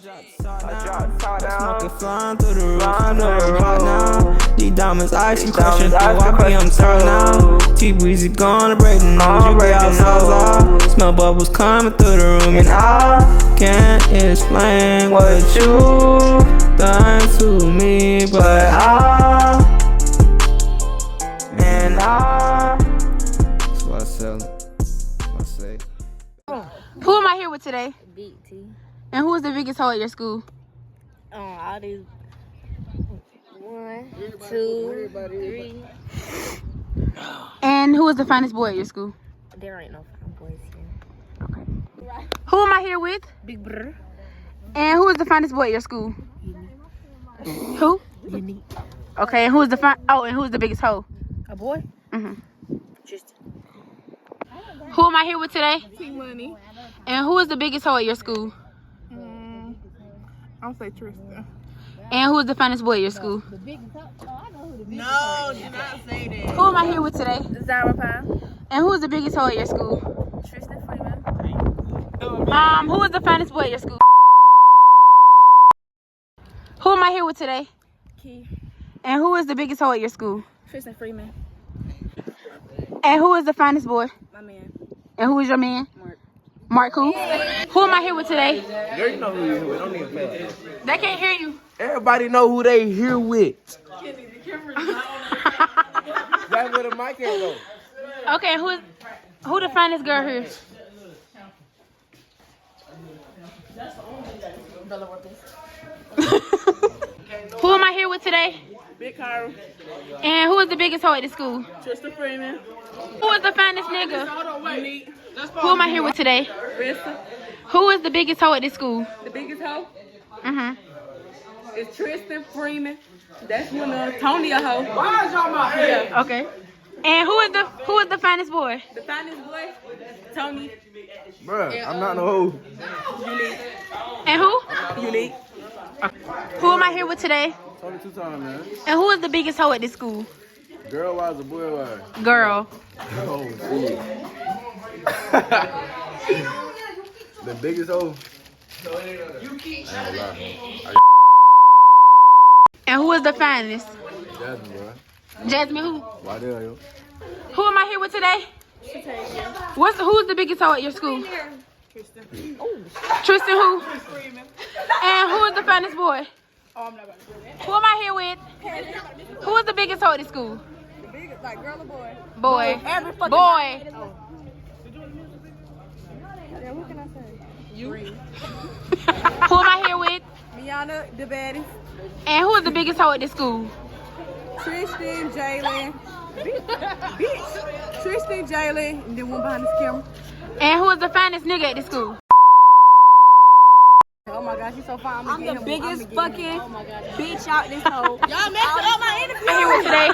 Smoking flying through the roof, I know I'm hot now. These diamonds icy, crushing through, I be on top now. T-Breezy gonna break the news, you be outside. Smell bubbles coming through the room, and I can't explain what you done to me, but that's what I sell. I say. Who am I here with today? Big T. And who is the biggest hoe at your school? All these 1, 2, 3. And who is the finest boy at your school? There ain't no fine boys here. Okay. Who am I here with? Big brother. And who is the finest boy at your school? Who? Unique. Okay, and who is the and who is the biggest hoe? A boy? Just. Who am I here with today? T-Money. And who is the biggest hoe at your school? I'll say Tristan. And who is the finest boy at your school? No, do not say that. Who am I here with today? Zara Pie. And who is the biggest hoe at your school? Tristan Freeman. Who is the finest boy at your school? Who am I here with today? Key. And who is the biggest hoe at your school? Tristan Freeman. And who is the finest boy? My man. And who is your man? Mark. Mark who? Who am I here with today? Girl, you know who you here with. Don't even pay. They can't hear you. Everybody know who they here with. That's where the mic at though. Okay, who the finest girl here? Who am I here with today? Big Carl. And who is the biggest hoe at the school? Tristan Freeman. Who is the finest nigga? Unique. Who am I here with today? Rista. Who is the biggest hoe at the school? The biggest hoe Mm-hmm. is Tristan Freeman. That's when Tony a hoe. Why is y'all my head? Okay. And who is the finest boy? The finest boy, Tony. Bruh, I'm not no hoe. Unique. And who? Unique. Who am I here with today? Tony 2 times, man. And who is the biggest hoe at this school? Girl wise or boy wise? Girl. Oh, shit. The biggest hoe. I ain't gonna lie, man. And who is the finest? Jasmine, bro. Jasmine who? Why there, yo? Who am I here with today? Who's the biggest hoe at your school? Tristan. Tristan who? And who is the finest boy? Oh, I'm not about to do that. Who am I here with? Who is the biggest hoe at the school? The biggest, like girl or boy? Boy. Every fucking Boy. Yeah, what can I say? You. Who am I here with? Miana, the baddest. And who is the biggest hoe at this school? Tristan, Jalen. Bitch. Tristan, Jalen, and then one behind this camera. And who is the finest nigga at this school? Oh my gosh, he's so fine. I'm the biggest fucking bitch out this hole. Y'all messing up my interview. I'm here with today.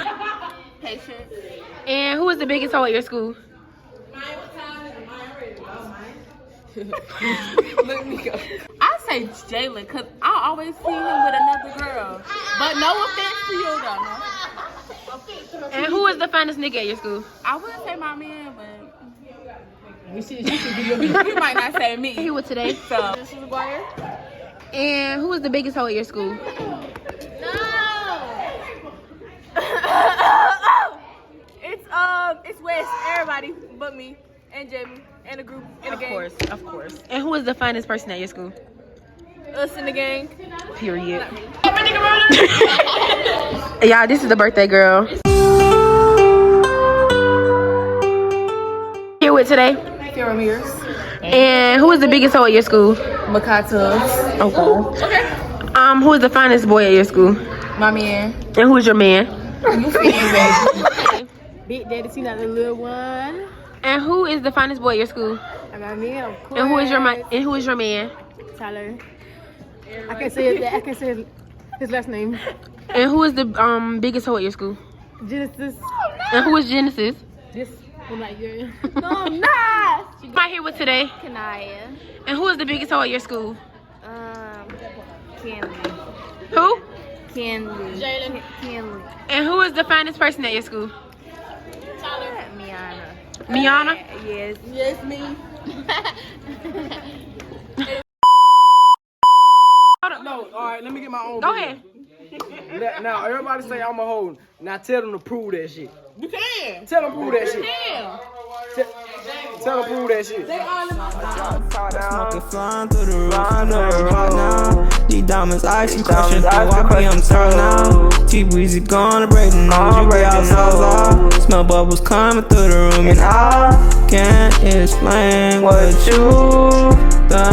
Patience. And who is the biggest hoe at your school? Let me go. I say Jalen because I always see him with another girl. But no offense to you though. And who is the finest nigga at your school? I would say my man, but you might not say me. Here with today. So And who is the biggest hoe at your school? It's West. Everybody but me and Jamie and the group and the gang. Of course. And who is the finest person at your school? Us in the gang. Period. Y'all, this is the birthday girl. Here with today. Kara Mears. And who is the biggest hoe at your school? Makai Tubbs. Okay. Who is the finest boy at your school? My man. And who is your man? You feel me? Big Daddy T, not the little one. And who is the finest boy at your school? I got me, of course. And who is your man? Tyler. I can say his last name. And who is the biggest hoe at your school? Genesis. And who is Genesis? This one right here. No, I'm not. Am I here with today? Kanaya. And who is the biggest hoe at your school? Kenley. Who? Kenley. Jalen. Kenley. And who is the finest person at your school? Miana. Miana? Yes. Yes, me. right, let me get my own. Go video. ahead. Now, everybody say I'm a hoe. Now tell them to prove that shit. You can. Tell them to prove that shit. Damn. Tell them to prove that shit. Smoking flying through the roof, I know it's hot now. These diamonds icy, crushing through, I be I'm turned now. T-Breezy gonna break the news, you get outside off. Smell bubbles coming through the room, and I can't explain what you done.